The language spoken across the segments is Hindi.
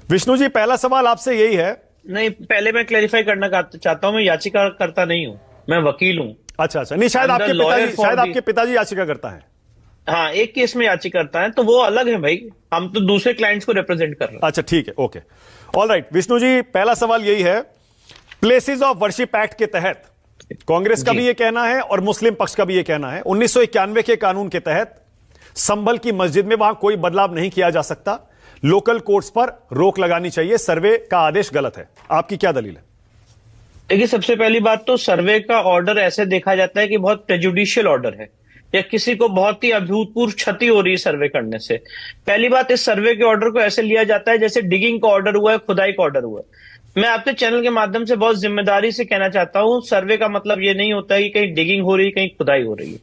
विष्णु जी, पहला सवाल आपसे यही है। नहीं, पहले मैं क्लेरिफाई करना चाहता हूं, मैं याचिकाकर्ता नहीं हूं, मैं वकील हूं। अच्छा अच्छा, नहीं शायद आपके पिताजी याचिका करता है। हाँ, एक केस में याचिकाकर्ता है, तो वो अलग है भाई, हम तो दूसरे क्लाइंट्स को रिप्रेजेंट कर रहे हैं। अच्छा ठीक है, ओके, ऑलराइट। विष्णु जी, पहला सवाल यही है, प्लेसेस ऑफ वर्शिप एक्ट के तहत कांग्रेस का भी यह कहना है और मुस्लिम पक्ष का भी यह कहना है, 1991 के कानून के तहत संभल की मस्जिद में वहां कोई बदलाव नहीं किया जा सकता, लोकल कोर्ट्स पर रोक लगानी चाहिए, सर्वे का आदेश गलत है। आपकी क्या दलील है? देखिए, सबसे पहली बात तो सर्वे का ऑर्डर ऐसे देखा जाता है कि बहुत प्रेजुडिशियल ऑर्डर है, या किसी को बहुत ही अभूतपूर्व क्षति हो रही है सर्वे करने से। पहली बात, इस सर्वे के ऑर्डर को ऐसे लिया जाता है जैसे डिगिंग का ऑर्डर हुआ है, खुदाई का ऑर्डर हुआ है। मैं आपके चैनल के माध्यम से बहुत जिम्मेदारी से कहना चाहता हूं, सर्वे का मतलब ये नहीं होता है कि कहीं डिगिंग हो रही है, कहीं खुदाई हो रही है।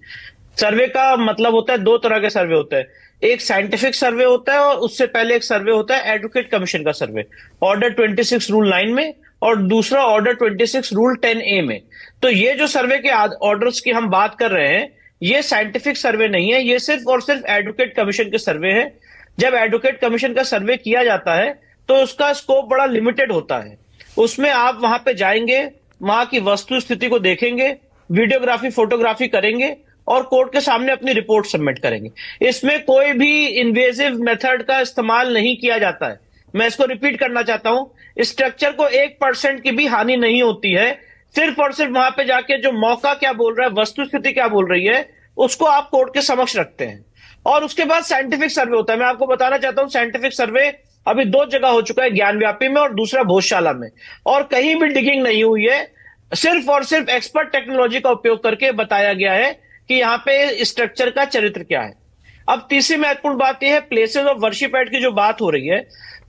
सर्वे का मतलब होता है, दो तरह के सर्वे होते हैं, एक साइंटिफिक सर्वे होता है और उससे पहले एक सर्वे होता है एडवोकेट कमीशन का सर्वे, ऑर्डर 26 रूल 9 में, और दूसरा ऑर्डर 26 रूल 10A में। तो ये जो सर्वे के ऑर्डर्स की हम बात कर रहे हैं, ये साइंटिफिक सर्वे नहीं है, ये सिर्फ और सिर्फ एडवोकेट कमीशन के सर्वे है। जब एडवोकेट कमीशन का सर्वे किया जाता है तो उसका स्कोप बड़ा लिमिटेड होता है। उसमें आप वहां पे जाएंगे, वहां की वस्तु स्थिति को देखेंगे, वीडियोग्राफी फोटोग्राफी करेंगे और कोर्ट के सामने अपनी रिपोर्ट सबमिट करेंगे। इसमें कोई भी इन्वेजिव मेथड का इस्तेमाल नहीं किया जाता है। मैं इसको रिपीट करना चाहता हूं, स्ट्रक्चर को 1% की भी हानि नहीं होती है। सिर्फ और सिर्फ वहां पे जाके जो मौका क्या बोल रहा है, वस्तु स्थिति क्या बोल रही है, उसको आप कोर्ट के समक्ष रखते हैं। और उसके बाद साइंटिफिक सर्वे होता है। मैं आपको बताना चाहता हूं, साइंटिफिक सर्वे अभी 2 जगह हो चुका है, ज्ञानव्यापी में और दूसरा भोजशाला में, और कहीं भी डिगिंग नहीं हुई है। सिर्फ और सिर्फ एक्सपर्ट टेक्नोलॉजी का उपयोग करके बताया गया है कि यहाँ पे स्ट्रक्चर का चरित्र क्या है। अब तीसरी महत्वपूर्ण बात यह है, प्लेसेस ऑफ वर्शिप एक्ट की जो बात हो रही है,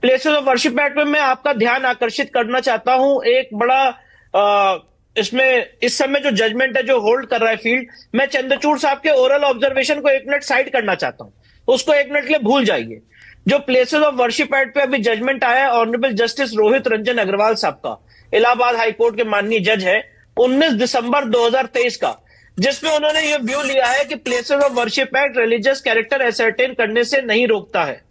प्लेसेस ऑफ वर्शिप एक्ट में मैं आपका ध्यान आकर्षित करना चाहता हूं एक बड़ा इसमें इस समय जो जजमेंट है, जो होल्ड कर रहा है फील्ड, मैं चंद्रचूड़ साहब के ओरल ऑब्जर्वेशन को 1 मिनट साइड करना चाहता हूं, उसको 1 मिनट के लिए भूल जाइए। जो प्लेसेस ऑफ वर्शिप एक्ट पे अभी जजमेंट आया है ऑनरेबल जस्टिस रोहित रंजन अग्रवाल साहब का, इलाहाबाद हाईकोर्ट के माननीय जज है, 19 दिसंबर 2023 का, जिसमें उन्होंने ये व्यू लिया है कि places of worship act religious character ascertain करने से नहीं रोकता है।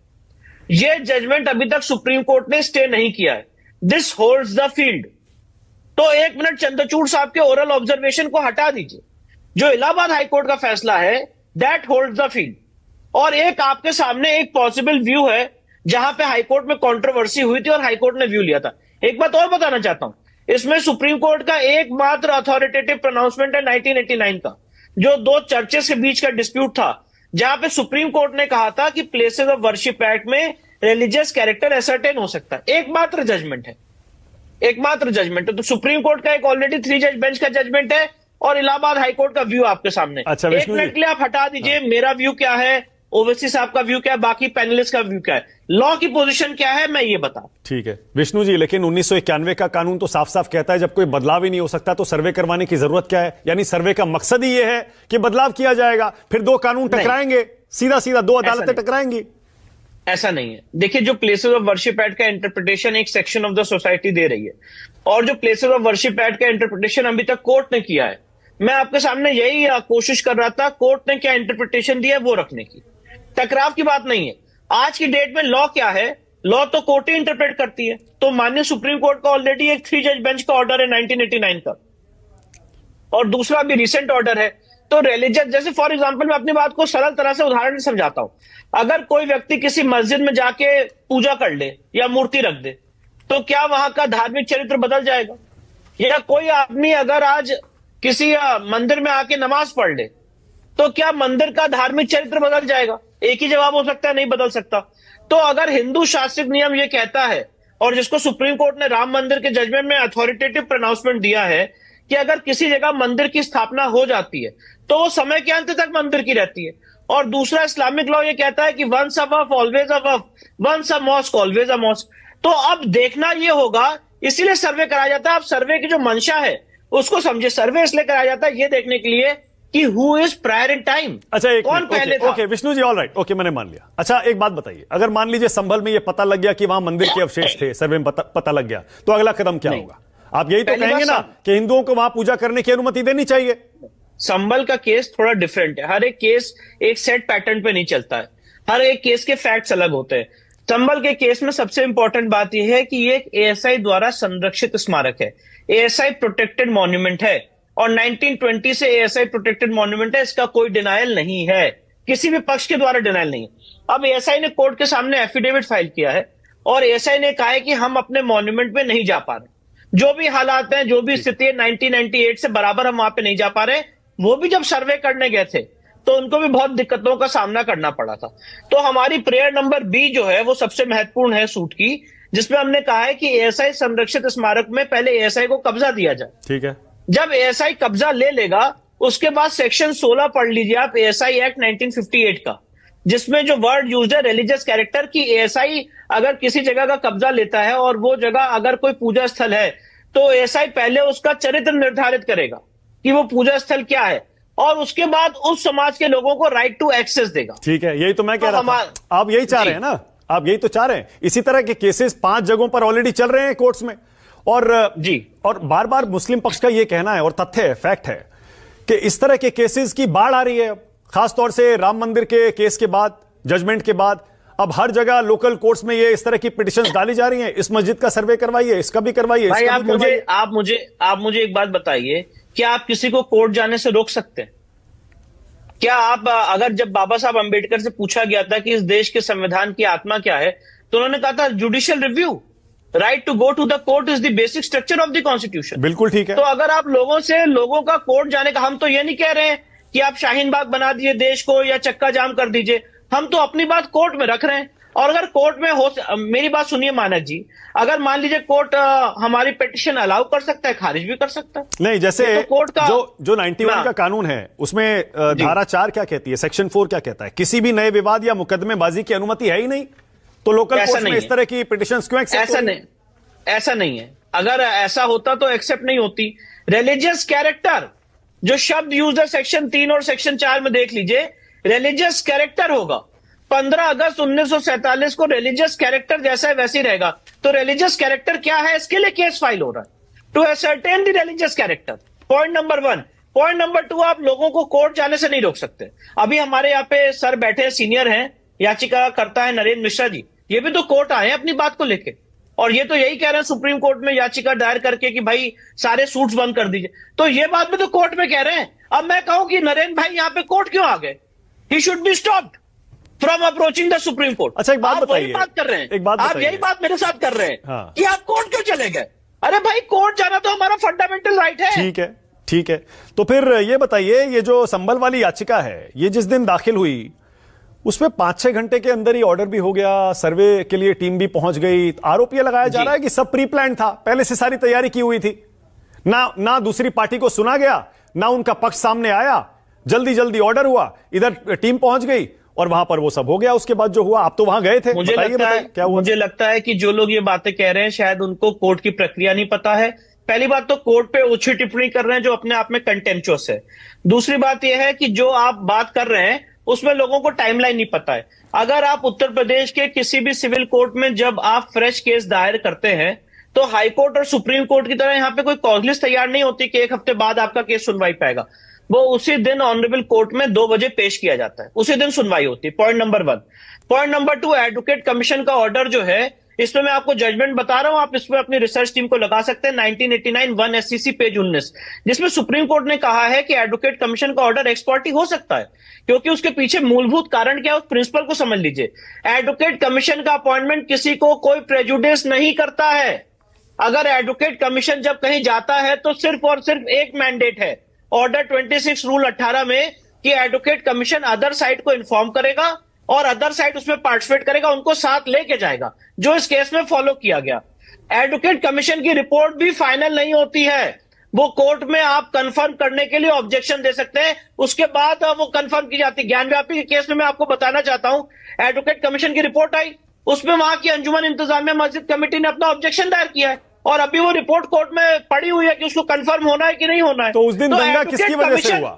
ये जजमेंट अभी तक सुप्रीम कोर्ट ने स्टे नहीं किया है। This holds the field. तो 1 मिनट चंद्रचूड़ साहब के ओरल ऑब्जर्वेशन को हटा दीजिए। जो इलाहाबाद हाईकोर्ट का फैसला है, दैट होल्ड्स द फील्ड। और एक आपके सामने एक पॉसिबल व्यू है जहां पे हाईकोर्ट में कंट्रोवर्सी हुई थी और हाईकोर्ट ने व्यू लिया था। एक बात और बताना चाहता हूं, इसमें सुप्रीम कोर्ट का एकमात्र अथॉरिटेटिव प्रोनाउंसमेंट है 1989 का, जो 2 चर्चेस के बीच का डिस्प्यूट था, जहां पे सुप्रीम कोर्ट ने कहा था कि प्लेसेस ऑफ वर्शिप एक्ट में रिलीजियस कैरेक्टर एसर्टेन हो सकता है। एकमात्र जजमेंट है, एकमात्र जजमेंट है। तो सुप्रीम कोर्ट का एक ऑलरेडी 3 जज बेंच का जजमेंट है और इलाहाबाद हाईकोर्ट का व्यू आपके सामने। अच्छा, 1 मिनट के लिए आप हटा दीजिए, मेरा व्यू क्या है, ओवैसी साहब का व्यू क्या है, बाकी पैनलिस्ट का व्यू क्या है, लॉ की पोजीशन क्या है, मैं ये बता। ठीक है विष्णु जी, लेकिन 1991 का कानून तो साफ साफ कहता है जब कोई बदलाव ही नहीं हो सकता तो सर्वे करवाने की जरूरत क्या है? यानी सर्वे का मकसद ही यह है कि बदलाव किया जाएगा, फिर 2 कानून टकराएंगे, सीधा सीधा 2 अदालतें टकराएंगी। ऐसा नहीं है। देखिए, जो प्लेसेस ऑफ वर्शिप एक्ट का इंटरप्रिटेशन एक सेक्शन ऑफ द सोसाइटी दे रही है, और जो प्लेसेस ऑफ वर्शिप एक्ट का इंटरप्रिटेशन अभी तक कोर्ट ने किया है, मैं आपके सामने यही कोशिश कर रहा था, कोर्ट ने क्या इंटरप्रिटेशन दिया है वो रखने की। टकराव की बात नहीं है। आज की डेट में लॉ क्या है, लॉ तो कोर्ट ही इंटरप्रेट करती है। तो माननीय सुप्रीम कोर्ट का ऑलरेडी एक 3 जज बेंच का ऑर्डर है 1989 का, और दूसरा भी रिसेंट ऑर्डर है। तो रिलीजियस, जैसे फॉर एग्जांपल मैं अपनी बात को सरल तरह से उदाहरण से समझाता हूं, अगर कोई व्यक्ति किसी मस्जिद में जाके पूजा कर ले या मूर्ति रख दे, तो क्या वहां का धार्मिक चरित्र बदल जाएगा? या कोई आदमी अगर आज किसी मंदिर में आके नमाज पढ़ ले, तो क्या मंदिर का धार्मिक चरित्र बदल जाएगा? एक ही जवाब हो सकता है, नहीं बदल सकता। तो अगर हिंदू शास्त्रिक नियम यह कहता है, और जिसको सुप्रीम कोर्ट ने राम मंदिर के जजमेंट में अथॉरिटेटिव प्रोनाउंसमेंट दिया है, कि अगर किसी जगह मंदिर की स्थापना हो जाती है तो वो समय के अंत तक मंदिर की रहती है। और दूसरा इस्लामिक लॉ ये कहता है कि once a waqf always a waqf, once a mosque always a mosque. तो अब देखना ये होगा, इसीलिए सर्वे कराया जाता है। अब सर्वे की जो मंशा है उसको समझे। सर्वे इसलिए कराया जाता है ये देखने के लिए कि who is prior in time. अच्छा, कौन पहले था। Okay Vishnu ji, all right, okay, मैंने मान लिया। अच्छा, एक बात बताइए, अगर मान लीजिए संभल में ये पता लग गया कि वहां मंदिर के अवशेष थे, सर्वे में पता लग गया, तो अगला कदम क्या होगा? आप यही तो कहेंगे ना कि हिंदुओं को वहां पूजा करने की अनुमति देनी चाहिए? संभल का केस थोड़ा डिफरेंट है। हर एक केस एक सेट पैटर्न पे नहीं चलता है, हर एक केस के फैक्ट्स अलग होते हैं। संभल के केस में सबसे इंपॉर्टेंट बात यह है कि ये एक एएसआई द्वारा संरक्षित स्मारक है, एएसआई प्रोटेक्टेड मॉन्यूमेंट है, और 1920 से एएसआई प्रोटेक्टेड मॉन्यूमेंट है, इसका कोई डिनायल नहीं है, किसी भी पक्ष के द्वारा डिनायल नहीं है। अब एएसआई ने कोर्ट के सामने एफिडेविट फाइल किया है और एएसआई ने कहा है कि हम अपने मॉन्यूमेंट पे नहीं जा पा रहे, जो भी हालात हैं, जो भी स्थिति है, 1998 से बराबर हम वहां पे नहीं जा पा रहे। वो भी जब सर्वे करने गए थे तो उनको भी बहुत दिक्कतों का सामना करना पड़ा था। तो हमारी प्रेयर नंबर बी जो है वो सबसे महत्वपूर्ण है सूट की, जिसमें हमने कहा है कि एएसआई संरक्षित स्मारक में पहले एएसआई को कब्जा दिया जाए। ठीक है। जब एएसआई कब्जा ले लेगा उसके बाद सेक्शन 16 पढ़ लीजिए आप एएसआई एक्ट 1958 का, जिसमें जो वर्ड यूज है रिलीजियस कैरेक्टर की, एएसआई अगर किसी जगह का कब्जा लेता है और वो जगह अगर कोई पूजा स्थल है तो एएसआई पहले उसका चरित्र निर्धारित करेगा कि वो पूजा स्थल क्या है, और उसके बाद उस समाज के लोगों को राइट टू एक्सेस देगा। ठीक है, यही तो मैं कह रहा था। आप यही चाह रहे हैं ना, आप यही तो चाह रहे हैं। इसी तरह के केसेस 5 जगहों पर ऑलरेडी चल रहे हैं कोर्ट्स में, और जी, और बार बार मुस्लिम पक्ष का यह कहना है, और तथ्य है, फैक्ट है कि इस तरह के केसेस की बाढ़ आ रही है, खासतौर से राम मंदिर के केस के बाद, जजमेंट के बाद। अब हर जगह लोकल कोर्ट्स में ये इस तरह की पिटिशंस डाली जा रही हैं, इस मस्जिद का सर्वे करवाइए, इसका भी करवाइए। भाई आप मुझे एक बात बताइए, क्या आप किसी को कोर्ट जाने से रोक सकते हैं? क्या आप, अगर जब बाबा साहब अंबेडकर से पूछा गया था कि इस देश के संविधान की आत्मा क्या है, तो उन्होंने कहा था judicial review, right to go to the court is the basic structure of the constitution. बिल्कुल ठीक है। तो अगर आप लोगों का कोर्ट जाने का, हम तो ये नहीं कह रहे हैं कि आप शाहीन बाग बना दीजिए देश को या चक्का जाम कर दीजिए, हम तो अपनी बात कोर्ट में रख रहे हैं। और अगर कोर्ट में मेरी बात सुनिए मानक जी, अगर मान लीजिए कोर्ट हमारी पिटिशन अलाउ कर सकता है, खारिज भी कर सकता है। नहीं, जैसे तो कोर्ट का जो 91 का कानून है उसमें धारा 4 क्या कहती है, सेक्शन 4 क्या कहता है, किसी भी नए विवाद या मुकदमेबाजी की अनुमति है ही नहीं, तो लोकल कोर्ट में इस तरह की पिटिशंस क्यों एक्सेप्ट? ऐसा नहीं है। अगर ऐसा होता तो एक्सेप्ट नहीं होती। रिलीजियस कैरेक्टर जो शब्द यूज है सेक्शन 3 और सेक्शन 4 में देख लीजिए, रिलीजियस कैरेक्टर होगा। 15 अगस्त 1947 को रिलीजियस कैरेक्टर जैसा है वैसे ही रहेगा। तो रिलीजियस कैरेक्टर क्या है, इसके लिए केस फाइल हो रहा है, to ascertain the religious character. Point number 1। Point number 2, आप लोगों को कोर्ट जाने से नहीं रोक सकते। अभी हमारे यहाँ पे सर बैठे हैं, सीनियर हैं, याचिका करता है नरेंद्र मिश्रा जी, ये भी तो कोर्ट आए हैं अपनी बात को लेके, और ये तो यही कह रहे हैं सुप्रीम कोर्ट में याचिका दायर करके कि भाई सारे सूट्स बंद कर दीजिए। तो ये बात भी तो कोर्ट में कह रहे हैं। अब मैं कहूं कि नरेंद्र भाई यहाँ पे कोर्ट क्यों आ गए, he should be stopped from approaching the supreme court. अच्छा, एक बात बताइए, बात कर रहे हैं, एक बात आप यही बात मेरे साथ कर रहे हैं। हाँ। कि आप कोर्ट क्यों चले गए? अरे भाई कोर्ट जाना तो हमारा फंडामेंटल राइट है। ठीक है, ठीक है। तो फिर ये बताइए, ये जो संभल वाली याचिका है, ये जिस दिन दाखिल हुई उसमें 5-6 घंटे के अंदर ही ऑर्डर भी हो गया, सर्वे के लिए टीम भी पहुंच गई। आरोप यह लगाया जा रहा है कि सब प्री प्लान था, पहले से सारी तैयारी की हुई थी, ना दूसरी पार्टी को सुना गया, ना उनका पक्ष सामने आया, जल्दी जल्दी ऑर्डर हुआ, इधर टीम पहुंच गई और वहां पर वो सब हो गया। उसके बाद जो हुआ, आप तो वहां गए थे, मुझे लगता है कि जो लोग ये बातें कह रहे हैं शायद उनको कोर्ट की प्रक्रिया नहीं पता है। पहली बात तो कोर्ट पे ओछी टिप्पणी कर रहे हैं जो अपने आप में कंटेम्पचुअस है। दूसरी बात यह है कि जो आप बात कर रहे हैं उसमें लोगों को टाइमलाइन नहीं पता है। अगर आप उत्तर प्रदेश के किसी भी सिविल कोर्ट में जब आप फ्रेश केस दायर करते हैं तो हाई कोर्ट और सुप्रीम कोर्ट की तरह यहां पे कोई कॉज लिस्ट तैयार नहीं होती कि 1 हफ्ते बाद आपका केस सुनवाई पाएगा। वो उसी दिन ऑनरेबल कोर्ट में 2 बजे पेश किया जाता है, उसी दिन सुनवाई होती है। Point number 1। Point number 2, advocate commission का ऑर्डर जो है, इसमें मैं आपको जजमेंट बता रहा हूं, आप इसमें अपनी रिसर्च टीम को लगा सकते हैं। 1989 1 SCC पेज 19, जिसमें सुप्रीम कोर्ट ने कहा है कि एडवोकेट कमीशन का ऑर्डर एक्स पार्टी हो सकता है, क्योंकि उसके पीछे मूलभूत कारण क्या है, उस प्रिंसिपल को समझ लीजिए। एडवोकेट कमीशन का अपॉइंटमेंट किसी को कोई प्रेजुडिस नहीं करता है। अगर एडवोकेट कमीशन जब कहीं जाता है तो सिर्फ और सिर्फ एक मैंडेट है, ऑर्डर 26 रूल 18 में, कि एडवोकेट कमीशन अदर साइड को इन्फॉर्म करेगा और अदर साइड उसमें पार्टिसिपेट करेगा, उनको साथ लेके जाएगा, जो इस केस में फॉलो किया गया। एडवोकेट कमीशन की रिपोर्ट भी फाइनल नहीं होती है, वो कोर्ट में आप कंफर्म करने के लिए ऑब्जेक्शन दे सकते हैं, उसके बाद वो कंफर्म की जाती है। ज्ञानव्यापी के केस में मैं आपको बताना चाहता हूं, एडवोकेट कमीशन की रिपोर्ट आई, उसमें वहां की अंजुमन इंतजामिया मस्जिद कमेटी ने अपना ऑब्जेक्शन दायर किया है, और अभी वो रिपोर्ट कोर्ट में पड़ी हुई है कि उसको कंफर्म होना है कि नहीं होना है। तो उस दिन दंगा किसकी वजह से हुआ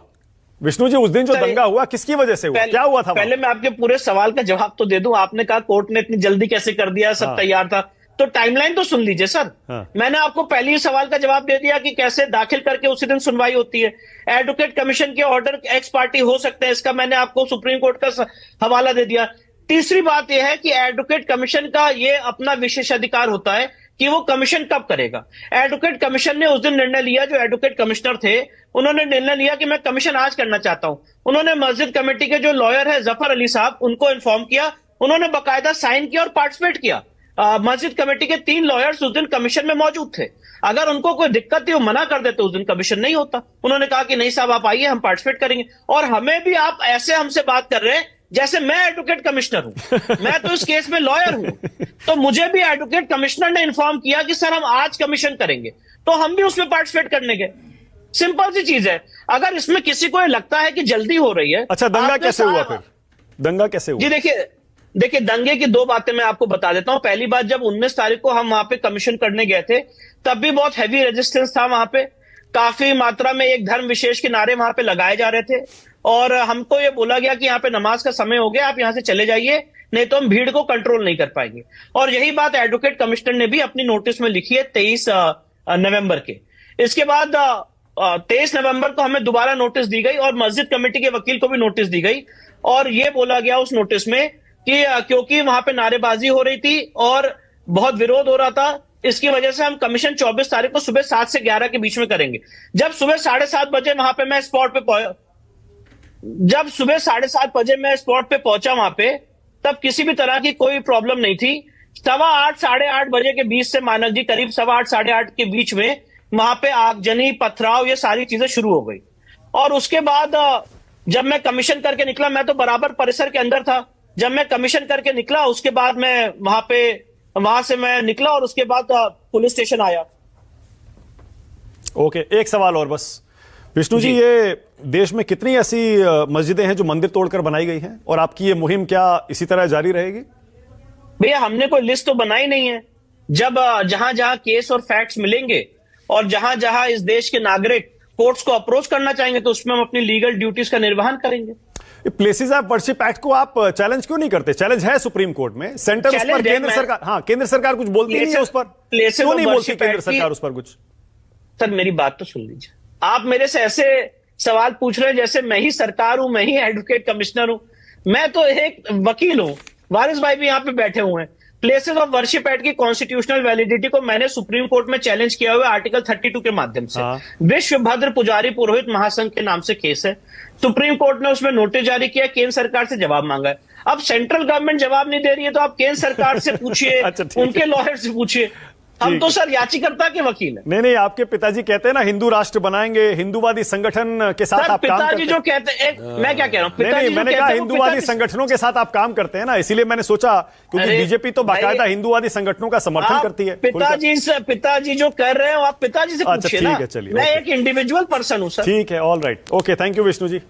विष्णु जी? उस दिन जो दंगा हुआ किसकी वजह से हुआ, क्या हुआ था? पहले मैं आपके पूरे सवाल का जवाब तो दे दूं। आपने कहा कोर्ट ने इतनी जल्दी कैसे कर दिया, सब तैयार था, तो टाइमलाइन तो सुन लीजिए सर। मैंने आपको पहले ही सवाल का जवाब दे दिया कि कैसे दाखिल करके उसी दिन सुनवाई होती है। एडवोकेट कमीशन के ऑर्डर एक्स पार्टी हो सकते हैं, इसका मैंने आपको सुप्रीम कोर्ट का हवाला दे दिया। तीसरी बात यह है कि एडवोकेट कमीशन का ये अपना विशेषाधिकार होता है कि वो कमीशन कब करेगा। एडवोकेट कमीशन ने उस दिन निर्णय लिया, जो एडवोकेट कमिश्नर थे उन्होंने निर्णय लिया कि मैं कमीशन आज करना चाहता हूं। उन्होंने मस्जिद कमेटी के जो लॉयर है जफर अली साहब, उनको इन्फॉर्म किया, उन्होंने बकायदा साइन किया और पार्टिसिपेट किया। मस्जिद कमेटी के 3 लॉयर्स उस दिन कमीशन में मौजूद थे। अगर उनको कोई दिक्कत थी वो मना कर देते, उस दिन कमीशन नहीं होता। उन्होंने कहा कि नहीं साहब आप आइए, हम पार्टिसिपेट करेंगे। और हमें भी आप ऐसे हमसे बात कर रहे हैं जैसे मैं एडवोकेट कमिश्नर हूं, मैं तो इस केस में लॉयर हूं। तो मुझे भी एडवोकेट कमिश्नर ने इन्फॉर्म किया कि सर हम आज कमीशन करेंगे, तो हम भी उसमें पार्टिसिपेट करने गए। सिंपल सी चीज है। अगर इसमें किसी को लगता है कि जल्दी हो रही है। अच्छा, दंगा कैसे हुआ फिर? दंगा कैसे हुआ? जी देखिए दंगे की 2 बातें मैं आपको बता देता हूं। पहली बात, जब 19 तारीख को हम वहां पे कमीशन करने गए थे तब भी बहुत हैवी रेजिस्टेंस था वहां पे। काफी मात्रा में एक धर्म विशेष के नारे वहां पे लगाए जा रहे थे और हमको ये बोला गया कि यहाँ पे नमाज का समय हो गया, आप यहां से चले जाइए, नहीं तो हम भीड़ को कंट्रोल नहीं कर पाएंगे। और यही बात एडवोकेट कमिश्नर ने भी अपनी नोटिस में लिखी है 23 नवंबर के। इसके बाद 23 नवंबर को हमें दोबारा नोटिस दी गई और मस्जिद कमेटी के वकील को भी नोटिस दी गई और यह बोला गया उस नोटिस में कि क्योंकि वहां पे नारेबाजी हो रही थी और बहुत विरोध हो रहा था, इसकी वजह से हम कमीशन 24 तारीख को सुबह 7 से 11 के बीच में करेंगे। जब सुबह 7:30 बजे वहां पे मैं स्पॉट पे पहुंचा वहां पे, तब किसी भी तरह की कोई प्रॉब्लम नहीं थी। 8:15 साढ़े 8 बजे के बीच से मानक जी करीब 8:15 साढ़े 8 के बीच में वहां पे आगजनी, पथराव, ये सारी चीजें शुरू हो गई। और उसके बाद जब मैं कमीशन करके निकला, मैं तो बराबर परिसर के अंदर था। जब मैं कमीशन करके निकला उसके बाद मैं वहां से मैं निकला और उसके बाद पुलिस स्टेशन आया। ओके, एक सवाल और बस विष्णु जी, ये देश में कितनी ऐसी मस्जिदें हैं जो मंदिर तोड़कर बनाई गई हैं और आपकी ये मुहिम क्या इसी तरह जारी रहेगी? भैया हमने कोई लिस्ट तो बनाई नहीं है। जब जहां जहां केस और फैक्ट्स मिलेंगे और जहां जहां इस देश के नागरिक कोर्ट्स को अप्रोच करना चाहेंगे तो उसमें हम अपनी लीगल ड्यूटीज का निर्वहन करेंगे। प्लेसेस ऑफ वर्शिप एक्ट को आप चैलेंज क्यों नहीं करते? चैलेंज है सुप्रीम कोर्ट में, सेंटर उस पर, केंद्र सरकार, हाँ केंद्र सरकार कुछ बोलती नहीं है उस पर, क्यों नहीं बोलती केंद्र सरकार उस पर कुछ? सर मेरी बात तो सुन लीजिए। आप मेरे से ऐसे सवाल पूछ रहे हैं जैसे मैं ही सरकार हूं, मैं ही एडवोकेट कमिश्नर हूं। मैं तो एक वकील हूं, वारिस भाई भी यहां पे बैठे हुए हैं। प्लेसेस ऑफ वर्शिप एक्ट की कॉन्स्टिट्यूशनल वैलिडिटी को मैंने सुप्रीम कोर्ट में चैलेंज किया हुआ आर्टिकल 32 के माध्यम से। विश्व भद्र पुजारी पुरोहित महासंघ के नाम से केस है। सुप्रीम कोर्ट ने उसमें नोटिस जारी किया, केंद्र सरकार से जवाब मांगा है। अब सेंट्रल गवर्नमेंट जवाब नहीं दे रही है तो आप केंद्र सरकार से पूछिए, उनके लॉयर से पूछिए। हम तो सर याचिकर्ता के वकील हैं। नहीं, आपके पिताजी कहते हैं ना हिंदू राष्ट्र बनाएंगे, हिंदूवादी संगठन के साथ आप काम करते हैं। जो कहते हैं, मैं क्या कह रहा हूं, नहीं, मैंने कहा हिंदूवादी संगठनों के साथ आप काम करते हैं ना, इसीलिए मैंने सोचा, क्योंकि बीजेपी तो बाकायदा हिंदूवादी संगठनों का समर्थन करती है। पिताजी जो कर रहे हैं आप पिताजी से पूछिए ना। ठीक है, चलिए, मैं एक इंडिविजुअल पर्सन हूं सर। ठीक है, all right, okay, thank you Vishnu ji.